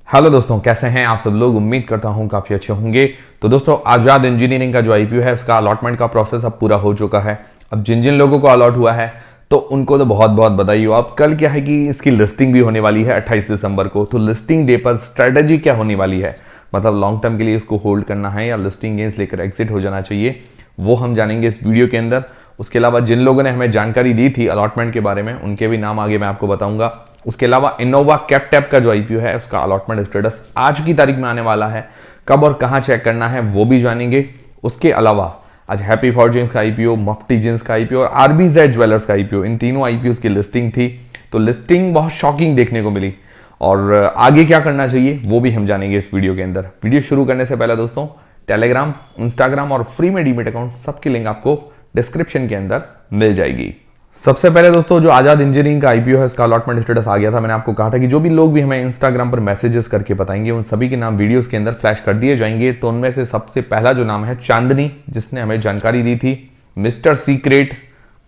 Hello दोस्तों, कैसे हैं आप सब लोग। उम्मीद करता हूं काफ़ी अच्छे होंगे। तो दोस्तों, आज़ाद इंजीनियरिंग का जो आईपीओ है उसका अलॉटमेंट का प्रोसेस अब पूरा हो चुका है। अब जिन जिन लोगों को अलॉट हुआ है तो उनको तो बहुत बहुत बधाई हो। अब कल क्या है कि इसकी लिस्टिंग भी होने वाली है 28 दिसंबर को। तो लिस्टिंग डे पर स्ट्रेटेजी क्या होने वाली है, मतलब लॉन्ग टर्म के लिए इसको होल्ड करना है या लिस्टिंग गेंस लेकर एग्जिट हो जाना चाहिए, वो हम जानेंगे इस वीडियो के अंदर। उसके अलावा जिन लोगों ने हमें जानकारी दी थी अलॉटमेंट के बारे में उनके भी नाम आगे मैं आपको बताऊंगा। उसके अलावा इनोवा कैपटैप का जो आईपीओ है उसका अलॉटमेंट स्टेटस आज की तारीख में आने वाला है, कब और कहां चेक करना है वो भी जानेंगे। उसके अलावा आज हैप्पी फॉर्जेंस का आईपीओ, मफ्टी जींस का आईपीओ और आरबीजेड ज्वेलर्स का आईपीओ, इन तीनों आईपीओ की लिस्टिंग थी। तो लिस्टिंग बहुत शॉकिंग देखने को मिली और आगे क्या करना चाहिए वो भी हम जानेंगे इस वीडियो के अंदर। वीडियो शुरू करने से पहले दोस्तों, टेलीग्राम, इंस्टाग्राम और फ्री में डीमेट अकाउंट सबकी लिंक आपको डिस्क्रिप्शन के अंदर मिल जाएगी। सबसे पहले दोस्तों, जो आजाद इंजीनियरिंग का आईपीओ है इसका अलॉटमेंट स्टेटस आ गया था। मैंने आपको कहा था कि जो भी लोग भी हमें इंस्टाग्राम पर मैसेजेस करके बताएंगे उन सभी के नाम वीडियोस के अंदर फ्लैश कर दिए जाएंगे। तो उनमें से सबसे पहला जो नाम है चांदनी, जिसने हमें जानकारी दी थी, मिस्टर सीक्रेट,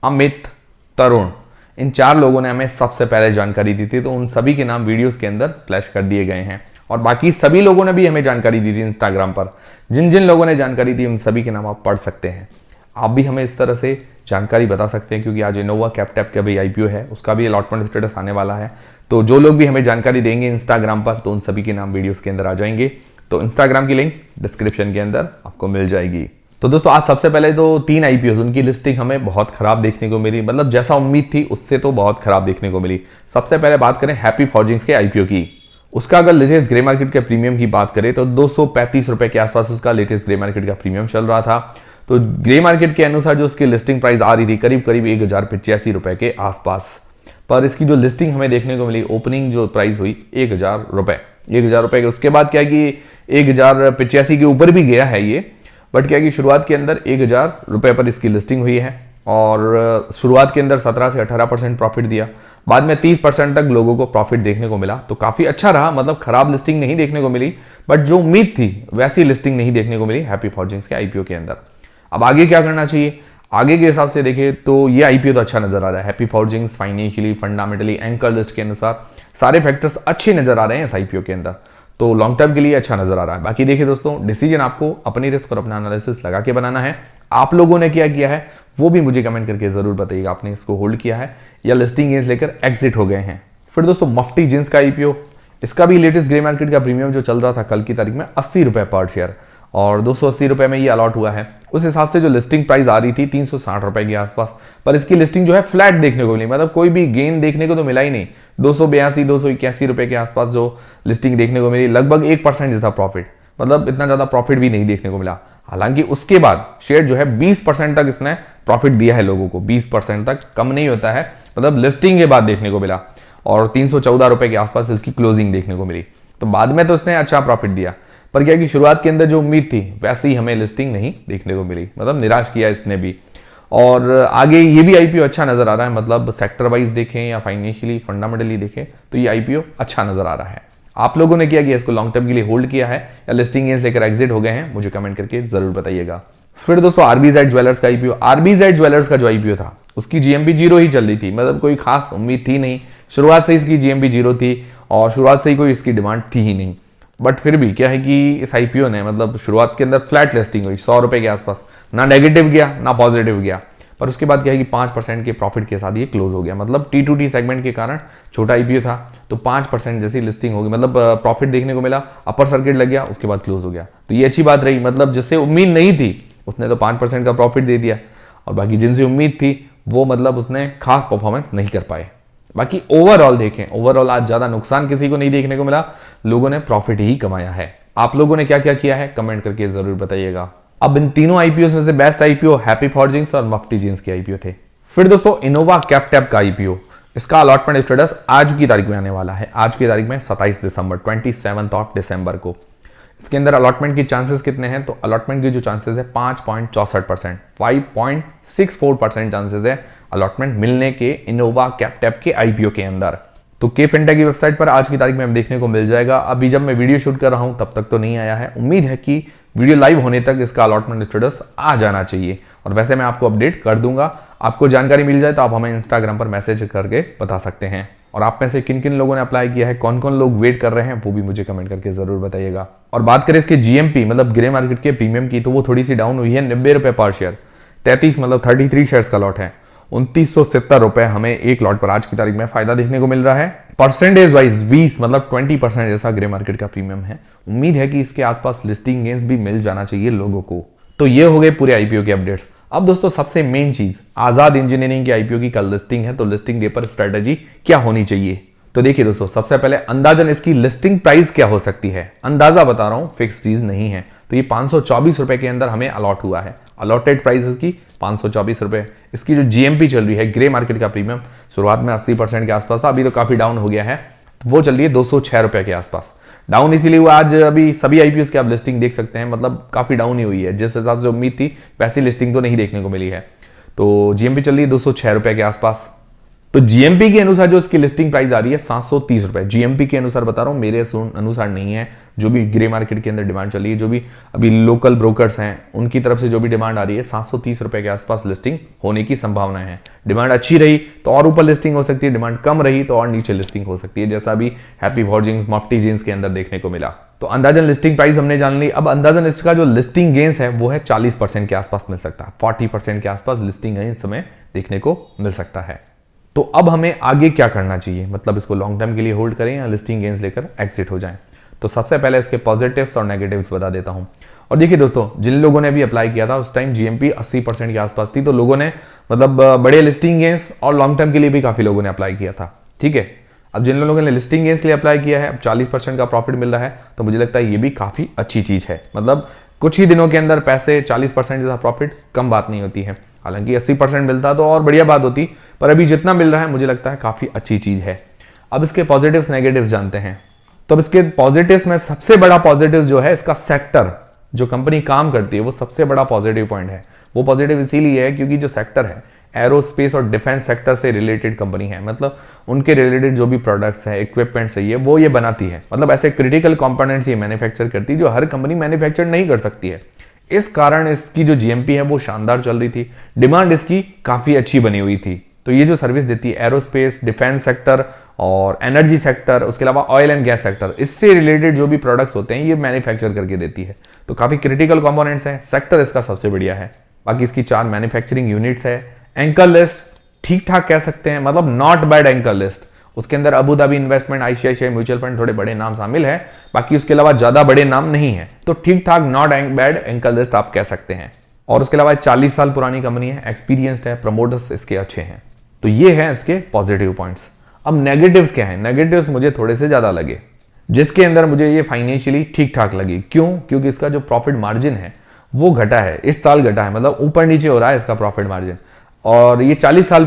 अमित, तरुण, इन चार लोगों ने हमें सबसे पहले जानकारी दी थी। तो उन सभी के नाम वीडियोस के अंदर फ्लैश कर दिए गए हैं और बाकी सभी लोगों ने भी हमें जानकारी दी थी इंस्टाग्राम पर। जिन जिन लोगों ने जानकारी दी उन सभी के नाम आप पढ़ सकते हैं। आप भी हमें इस तरह से जानकारी बता सकते हैं क्योंकि आज इनोवा कैपटैप का भी आईपीओ है, उसका भी अलॉटमेंट स्टेटस आने वाला है। तो जो लोग भी हमें जानकारी देंगे इंस्टाग्राम पर तो उन सभी के नाम वीडियोस के अंदर आ जाएंगे। तो इंस्टाग्राम की लिंक डिस्क्रिप्शन के अंदर आपको मिल जाएगी। तो दोस्तों, आज सबसे पहले तो तीन आईपीओ उनकी लिस्टिंग हमें बहुत खराब देखने को मिली, मतलब जैसा उम्मीद थी उससे तो बहुत खराब देखने को मिली। सबसे पहले बात करें हैप्पी फॉर्जिंग्स के आईपीओ की। उसका अगर लेटेस्ट ग्रे मार्केट के प्रीमियम की बात करें तो 235 रुपए के आसपास उसका लेटेस्ट ग्रे मार्केट का प्रीमियम चल रहा था। तो ग्रे मार्केट के अनुसार जो उसकी लिस्टिंग प्राइस आ रही थी करीब करीब 1085 रुपए के आसपास, पर इसकी जो लिस्टिंग हमें देखने को मिली, ओपनिंग जो प्राइस हुई 1000 रुपए, 1000 रुपए के। उसके बाद क्या कि 1085 के ऊपर भी गया है ये, बट क्या कि शुरुआत के अंदर 1000 रुपए पर इसकी लिस्टिंग हुई है और शुरुआत के अंदर 17 से 18% प्रॉफिट दिया। बाद में 30% तक लोगों को प्रॉफिट देखने को मिला। तो काफी अच्छा रहा, मतलब खराब लिस्टिंग नहीं देखने को मिली, बट जो उम्मीद थी वैसी लिस्टिंग नहीं देखने को मिली हैप्पी फॉर्जिंग्स के आईपीओ के अंदर। अब आगे क्या करना चाहिए, आगे के हिसाब से देखें तो ये आईपीओ तो अच्छा नजर आ रहा है। Happy forgings financially, fundamentally, anchor list के अनुसार सारे फैक्टर्स अच्छे नजर आ रहे हैं इस आईपीओ के अंदर। तो लॉन्ग टर्म के लिए अच्छा नजर आ रहा है। बाकी देखिए दोस्तों, डिसीजन आपको अपनी रिस्क और अपना एनालिसिस लगा के बनाना है। आप लोगों ने क्या किया है वो भी मुझे कमेंट करके जरूर बताइएगा। आपने इसको होल्ड किया है या लिस्टिंग गेंस लेकर एग्जिट हो गए हैं। फिर दोस्तों, मफ्टी जींस का आईपीओ, इसका भी लेटेस्ट ग्रे मार्केट का प्रीमियम जो चल रहा था कल की तारीख में 80 रुपए पर शेयर और 280 रुपए में ये अलॉट हुआ है। उस हिसाब से जो लिस्टिंग प्राइस आ रही थी 360 रुपए के आसपास, पर इसकी लिस्टिंग जो है फ्लैट देखने को मिली, मतलब कोई भी गेन देखने को तो मिला ही नहीं। 282 281 रुपए के आसपास जो लिस्टिंग देखने को मिली, लगभग 1% जैसा प्रॉफिट, मतलब इतना ज्यादा प्रॉफिट भी नहीं देखने को मिला। हालांकि उसके बाद शेयर जो है 20% तक इसने प्रॉफिट दिया है लोगों को, 20% तक, कम नहीं होता है, मतलब लिस्टिंग के बाद देखने को मिला। और 314 रुपए के आसपास इसकी क्लोजिंग देखने को मिली। तो बाद में तो इसने अच्छा प्रॉफिट दिया, पर क्या कि शुरुआत के अंदर जो उम्मीद थी वैसे ही हमें लिस्टिंग नहीं देखने को मिली, मतलब निराश किया इसने भी। और आगे ये भी आईपीओ अच्छा नजर आ रहा है, मतलब सेक्टर वाइज देखें या फाइनेंशियली, फंडामेंटली देखें तो ये आईपीओ अच्छा नजर आ रहा है। आप लोगों ने क्या किया, इसको लॉन्ग टर्म के लिए होल्ड किया है या लिस्टिंग गेंस लेकर एग्जिट हो गए हैं, मुझे कमेंट करके जरूर बताइएगा। फिर दोस्तों, आरबीजेड ज्वेलर्स का आईपीओ। आरबीजेड ज्वेलर्स का जो आईपीओ था उसकी जीएमपी 0 ही चल रही थी, मतलब कोई खास उम्मीद थी नहीं। शुरुआत से इसकी जीएमपी 0 थी और शुरुआत से ही कोई इसकी डिमांड थी ही नहीं। बट फिर भी क्या है कि इस आईपीओ ने, मतलब शुरुआत के अंदर फ्लैट लिस्टिंग हुई 100 रुपए के आसपास, ना नेगेटिव गया ना पॉजिटिव गया, पर उसके बाद क्या है कि 5% के प्रॉफिट के साथ ये क्लोज हो गया। मतलब T2T सेगमेंट के कारण छोटा आईपीओ था तो 5% जैसी लिस्टिंग होगी, मतलब प्रॉफिट देखने को मिला, अपर सर्किट लग गया, उसके बाद क्लोज हो गया। तो ये अच्छी बात रही, मतलब जिससे उम्मीद नहीं थी उसने तो 5% का प्रॉफिट दे दिया और बाकी जिनसे उम्मीद थी वो मतलब उसने खास परफॉर्मेंस नहीं कर पाए। बाकी ओवरऑल देखें, ओवरऑल आज ज्यादा नुकसान किसी को नहीं देखने को मिला, लोगों ने प्रॉफिट ही कमाया है। आप लोगों ने क्या क्या किया है कमेंट करके जरूर बताइएगा। अब इन तीनों आईपीओ में से बेस्ट आईपीओ हैप्पी फॉर्जिंग्स और मफ्टी जींस के आईपीओ थे। फिर दोस्तों, इनोवा कैपटैप का आईपीओ, इसका अलॉटमेंट स्टेटस आज की तारीख में आने वाला है। आज की तारीख में 27 दिसंबर, 27 ऑफ दिसंबर को। इसके अंदर अलॉटमेंट की चांसेस कितने हैं, तो अलॉटमेंट की जो चांसेस है 5.64%, 5.64% चांसेस है अलॉटमेंट मिलने के इनोवा कैपटैप के आईपीओ के अंदर। तो के फिनटेक की वेबसाइट पर आज की तारीख में हम देखने को मिल जाएगा। अभी जब मैं वीडियो शूट कर रहा हूं तब तक तो नहीं आया है, उम्मीद है कि वीडियो लाइव होने तक इसका अलॉटमेंट स्टेटस आ जाना चाहिए। और वैसे मैं आपको अपडेट कर दूंगा। आपको जानकारी मिल जाए तो आप हमें इंस्टाग्राम पर मैसेज करके बता सकते हैं। और आप में से किन किन लोगों ने अप्लाई किया है, कौन कौन लोग वेट कर रहे हैं, वो भी मुझे कमेंट करके जरूर बताइएगा। और बात करें इसके जीएमपी मतलब ग्रे मार्केट के प्रीमियम की, तो वो थोड़ी सी डाउन हुई है, 90 रुपए पर शेयर। 33 मतलब 33 शेयर्स का लॉट है। 2970 रुपए हमें एक लॉट पर आज की तारीख में फायदा देखने को मिल रहा है। परसेंटेज वाइज 20 मतलब 20% जैसा ग्रे मार्केट का प्रीमियम है। उम्मीद है कि इसके आसपास लिस्टिंग गेन्स भी मिल जाना चाहिए लोगों को। तो ये हो गए पूरे आईपीओ के अपडेट्स। अब दोस्तों सबसे मेन चीज, आजाद इंजीनियरिंग की आईपीओ की कल लिस्टिंग है, तो लिस्टिंग डे पर स्ट्रेटेजी क्या होनी चाहिए। तो देखिए दोस्तों, सबसे पहले अंदाजन इसकी लिस्टिंग प्राइस क्या हो सकती है। अंदाजा बता रहा हूं, फिक्स चीज नहीं है। तो ये 524 रुपए के अंदर हमें अलॉट हुआ है। अलॉटेड प्राइस इसकी 524 रुपए। इसकी जो जीएमपी चल रही है ग्रे मार्केट का प्रीमियम, शुरुआत में 80% के आसपास था, अभी तो काफी डाउन हो गया है। वो चल रही है 206 रुपए के आसपास। डाउन इसीलिए हुआ, आज अभी सभी आईपीओ की आप लिस्टिंग देख सकते हैं, मतलब काफी डाउन ही हुई है। जिस हिसाब से उम्मीद थी वैसी लिस्टिंग तो नहीं देखने को मिली है। तो जीएमपी चल रही है 206 रुपए के आसपास। तो जीएमपी के अनुसार जो इसकी लिस्टिंग प्राइस आ रही है 730 रुपए। जीएमपी के अनुसार बता रहा हूं, मेरे अनुसार नहीं है। जो भी ग्रे मार्केट के अंदर डिमांड चली है, जो भी अभी लोकल ब्रोकर्स हैं, उनकी तरफ से जो भी डिमांड आ रही है 730 रुपए के आसपास लिस्टिंग होने की संभावना है। डिमांड अच्छी रही तो और ऊपर लिस्टिंग हो सकती है, डिमांड कम रही तो और नीचे लिस्टिंग हो सकती है, जैसा अभी हैप्पी फॉर्जिंग्स, मफ्टी जींस के अंदर देखने को मिला। तो अंदाजन लिस्टिंग प्राइस हमने जान ली। अब अंदाजन इसका जो लिस्टिंग गेन्स है वो है 40% के आसपास मिल सकता है। 40% के आसपास लिस्टिंग गेन्स हमें देखने को मिल सकता है। तो अब हमें आगे क्या करना चाहिए, मतलब इसको लॉन्ग टर्म के लिए होल्ड करें या लिस्टिंग गेन्स लेकर एग्जिट हो जाएं। तो सबसे पहले इसके पॉजिटिव्स और नेगेटिव्स बता देता हूं। और देखिए दोस्तों, जिन लोगों ने भी अप्लाई किया था उस टाइम जीएमपी 80% के आसपास थी, तो लोगों ने मतलब बड़े लिस्टिंग गेन्स और लॉन्ग टर्म के लिए भी काफी लोगों ने अप्लाई किया था। ठीक है, अब जिन लोगों ने लिस्टिंग गेन्स के लिए अप्लाई किया है, अब 40% का प्रॉफिट मिल रहा है, तो मुझे लगता है ये भी काफी अच्छी चीज है। मतलब कुछ ही दिनों के अंदर पैसे 40% जैसा प्रॉफिट कम बात नहीं होती है। हालांकि 80% मिलता तो और बढ़िया बात होती, पर अभी जितना मिल रहा है मुझे लगता है काफी अच्छी चीज है। अब इसके पॉजिटिव्स नेगेटिव्स जानते हैं। तो अब इसके पॉजिटिव्स में सबसे बड़ा पॉजिटिव जो है इसका सेक्टर, जो कंपनी काम करती है वो सबसे बड़ा पॉजिटिव पॉइंट है। वो पॉजिटिव इसीलिए है क्योंकि जो सेक्टर है एरोस्पेस और डिफेंस सेक्टर से रिलेटेड कंपनी है। मतलब उनके रिलेटेड जो भी प्रोडक्ट्स है, इक्विपमेंट्स है, वो ये बनाती है। मतलब ऐसे क्रिटिकल कंपोनेंट्स ये मैन्युफैक्चर करती है जो हर कंपनी मैन्युफैक्चर नहीं कर सकती है। इस कारण इसकी जो जीएमपी है वो शानदार चल रही थी, डिमांड इसकी काफी अच्छी बनी हुई थी। तो ये जो सर्विस देती है एरोस्पेस, डिफेंस सेक्टर और एनर्जी सेक्टर, उसके अलावा ऑयल एंड गैस सेक्टर, इससे रिलेटेड जो भी प्रोडक्ट्स होते हैं ये मैन्युफैक्चर करके देती है। तो काफी क्रिटिकल कंपोनेंट्स हैं, सेक्टर इसका सबसे बढ़िया है। बाकी इसकी 4 मैन्युफैक्चरिंग यूनिट्स है। एंकर लिस्ट ठीक ठाक कह सकते हैं, मतलब नॉट बैड एंकर लिस्ट। उसके अंदर Abu Dhabi investment, ICICI mutual fund, थोड़े बड़े नाम शामिल है, बाकी उसके अलावा ज्यादा बड़े नाम नहीं है। तो ठीक ठाक नॉट बैड एंकर लिस्ट आप कह सकते हैं। और उसके अलावा 40 साल पुरानी कंपनी है, एक्सपीरियंस्ड है, प्रमोटर्स इसके अच्छे हैं। तो ये है इसके पॉजिटिव पॉइंट्स। अब नेगेटिव्स क्या है? नेगेटिव्स मुझे थोड़े से ज्यादा लगे, जिसके अंदर मुझे ये फाइनेंशियली ठीक ठाक लगी। क्यों? क्योंकि इसका जो प्रॉफिट मार्जिन है वो घटा है, इस साल घटा है, मतलब ऊपर नीचे हो रहा है इसका प्रॉफिट मार्जिन। और ये 40 साल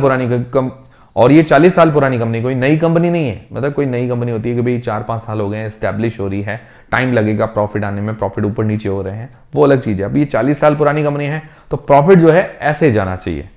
पुरानी कंपनी कोई नई कंपनी नहीं है। मतलब कोई नई कंपनी होती है कि भाई 4-5 साल हो गए, एस्टैब्लिश हो रही है, टाइम लगेगा प्रॉफिट आने में, प्रॉफिट ऊपर नीचे हो रहे हैं, वो अलग चीज है। अब ये 40 साल पुरानी कंपनी है तो प्रॉफिट जो है ऐसे जाना चाहिए,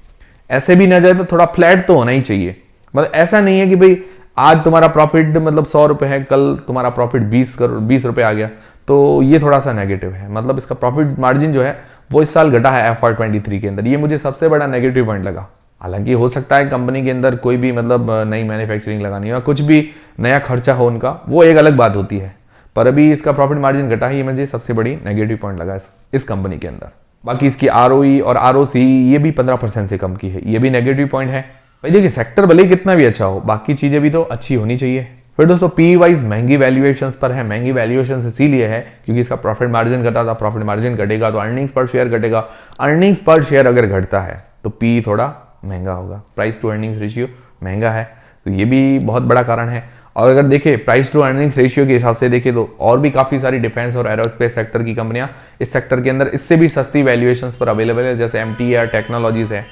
ऐसे भी ना जाए तो थोड़ा फ्लैट तो होना ही चाहिए। मतलब ऐसा नहीं है कि भाई आज तुम्हारा प्रॉफिट मतलब 100 रुपए है, कल तुम्हारा प्रॉफिट 20 रुपए आ गया, तो ये थोड़ा सा नेगेटिव है। मतलब इसका प्रॉफिट मार्जिन जो है वो इस साल घटा है FY23 के अंदर, ये मुझे सबसे बड़ा नेगेटिव पॉइंट लगा। हालांकि हो सकता है कंपनी के अंदर कोई भी मतलब नई मैन्युफैक्चरिंग लगानी हो, कुछ भी नया खर्चा हो उनका, वो एक अलग बात होती है, पर अभी इसका प्रॉफिट मार्जिन घटा है, ये मुझे सबसे बड़ी नेगेटिव पॉइंट लगा इस कंपनी के अंदर। बाकी इसकी ROE और ROC ये भी 15% से कम की है, ये भी नेगेटिव पॉइंट है। भाई देखिए, सेक्टर भले कितना भी अच्छा हो, बाकी चीजें भी तो अच्छी होनी चाहिए। फिर दोस्तों PE वाइज महंगी वैल्यूएशंस पर है। महंगी वैल्यूएशंस इसीलिए है क्योंकि इसका प्रॉफिट मार्जिन घटा था, प्रॉफिट मार्जिन घटेगा तो अर्निंग्स पर शेयर घटेगा। अर्निंग्स पर शेयर अगर घटता है तो PE थोड़ा महंगा होगा, प्राइस टू अर्निंग्स रेशियो महंगा है, तो ये भी बहुत बड़ा कारण है। और अगर देखें प्राइस टू अर्निंग्स रेशियो के हिसाब से देखें तो और भी काफी सारी डिफेंस और एरोस्पेस सेक्टर की कंपनियां इस सेक्टर के अंदर इससे भी सस्ती वैल्यूएशंस पर अवेलेबल है, जैसे MTAR टेक्नोलॉजीज है,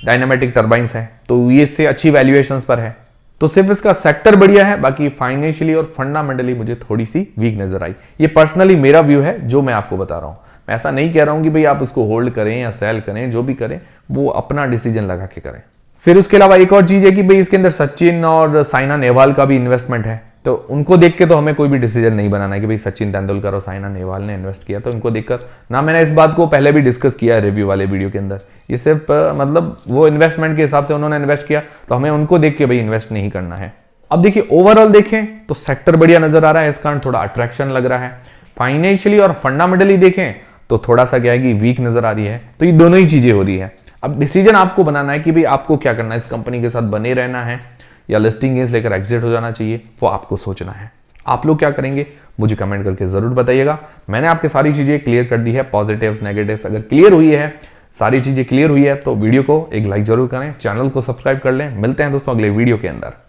डायनामेटिक टर्बाइंस है, तो ये इससे अच्छी वैल्यूएशंस पर है। तो सिर्फ इसका सेक्टर बढ़िया है, बाकी फाइनेंशियली और फंडामेंटली मुझे थोड़ी सी वीक नजर आई। ये पर्सनली मेरा व्यू है जो मैं आपको बता रहा हूं। मैं ऐसा नहीं कह रहा हूं कि भाई आप इसको होल्ड करें या सेल करें, जो भी करें वो अपना डिसीजन लगा के करें। फिर उसके अलावा एक और चीज है कि भाई इसके अंदर सचिन और साइना नेहवाल का भी इन्वेस्टमेंट है। तो उनको देख के तो हमें कोई भी डिसीजन नहीं बनाना है कि भाई सचिन तेंदुलकर और साइना नेहवाल ने इन्वेस्ट किया, तो इनको देखकर ना, मैंने इस बात को पहले भी डिस्कस किया है रिव्यू वाले वीडियो के अंदर, ये सिर्फ मतलब वो इन्वेस्टमेंट के हिसाब से उन्होंने इन्वेस्ट किया, तो हमें उनको देख के भाई इन्वेस्ट नहीं करना है। अब देखिए ओवरऑल देखें तो सेक्टर बढ़िया नजर आ रहा है, इस कारण थोड़ा अट्रैक्शन लग रहा है। फाइनेंशियली और फंडामेंटली देखें तो थोड़ा सा क्या है कि वीक नजर आ रही है। तो ये दोनों ही चीजें हो रही है। अब डिसीजन आपको बनाना है कि भाई आपको क्या करना है, इस कंपनी के साथ बने रहना है या लिस्टिंग गेंस लेकर एग्जिट हो जाना चाहिए, वो आपको सोचना है। आप लोग क्या करेंगे मुझे कमेंट करके जरूर बताइएगा। मैंने आपके सारी चीजें क्लियर कर दी है, पॉजिटिव्स नेगेटिव्स अगर क्लियर हुई है, सारी चीजें क्लियर हुई है तो वीडियो को एक लाइक जरूर करें, चैनल को सब्सक्राइब कर लें। मिलते हैं दोस्तों अगले वीडियो के अंदर।